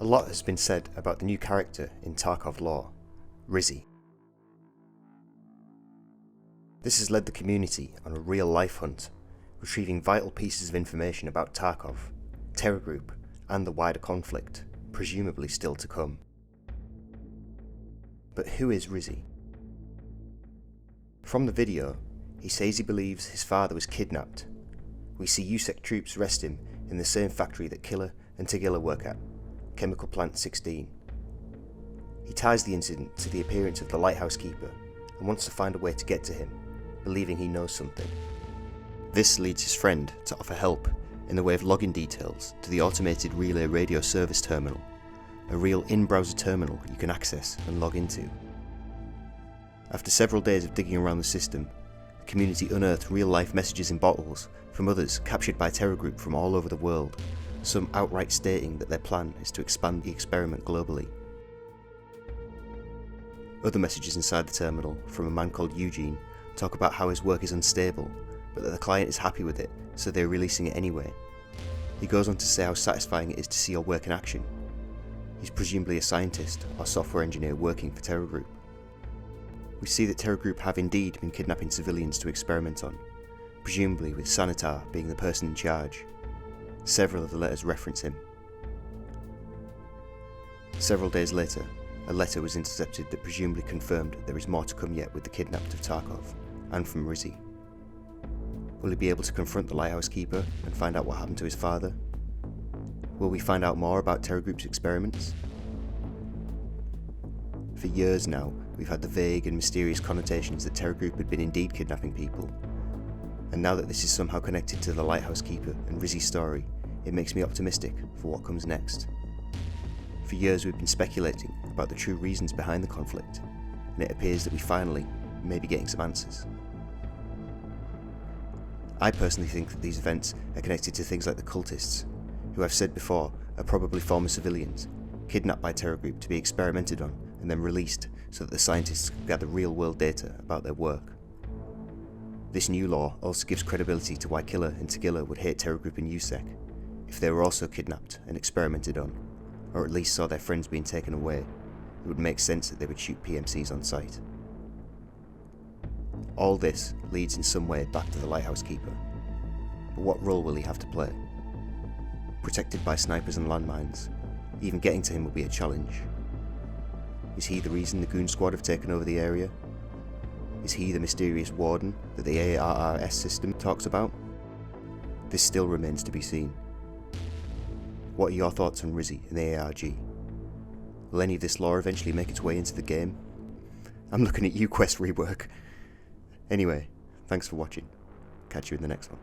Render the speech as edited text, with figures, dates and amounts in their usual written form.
A lot has been said about the new character in Tarkov lore, Ryzhy. This has led the community on a real-life hunt, retrieving vital pieces of information about Tarkov, Terror Group, and the wider conflict, presumably still to come. But who is Ryzhy? From the video, he says he believes his father was kidnapped. We see USEC troops arrest him in the same factory that Killer and Tagilla work at, Chemical Plant 16. He ties the incident to the appearance of the lighthouse keeper and wants to find a way to get to him, believing he knows something. This leads his friend to offer help in the way of login details to the automated relay radio service terminal, a real in-browser terminal you can access and log into. After several days of digging around the system, the community unearthed real-life messages in bottles from others captured by Terror Group from all over the world, some outright stating that their plan is to expand the experiment globally. Other messages inside the terminal from a man called Eugene talk about how his work is unstable, but that the client is happy with it, so they're releasing it anyway. He goes on to say how satisfying it is to see your work in action. He's presumably a scientist or software engineer working for Terror Group. We see that Terror Group have indeed been kidnapping civilians to experiment on, presumably with Sanitar being the person in charge. Several of the letters reference him. Several days later, a letter was intercepted that presumably confirmed there is more to come yet with the kidnapped of Tarkov, and from Ryzhy. Will he be able to confront the lighthouse keeper and find out what happened to his father? Will we find out more about Terror Group's experiments? For years now, we've had the vague and mysterious connotations that Terror Group had been indeed kidnapping people. And now that this is somehow connected to the lighthouse keeper and Ryzhy's story, it makes me optimistic for what comes next. For years we've been speculating about the true reasons behind the conflict, and it appears that we finally may be getting some answers. I personally think that these events are connected to things like the cultists, who I've said before are probably former civilians, kidnapped by Terror Group to be experimented on and then released so that the scientists can gather real-world data about their work. This new law also gives credibility to why Killer and Tagilla would hate Terror Group and USEC if they were also kidnapped and experimented on, or at least saw their friends being taken away. It would make sense that they would shoot PMCs on sight. All this leads in some way back to the lighthouse keeper, but what role will he have to play? Protected by snipers and landmines, even getting to him will be a challenge. Is he the reason the Goon Squad have taken over the area? Is he the mysterious warden that the ARRS system talks about? This still remains to be seen. What are your thoughts on Ryzhy and the ARG? Will any of this lore eventually make its way into the game? I'm looking at you, Quest Rework. Anyway, thanks for watching. Catch you in the next one.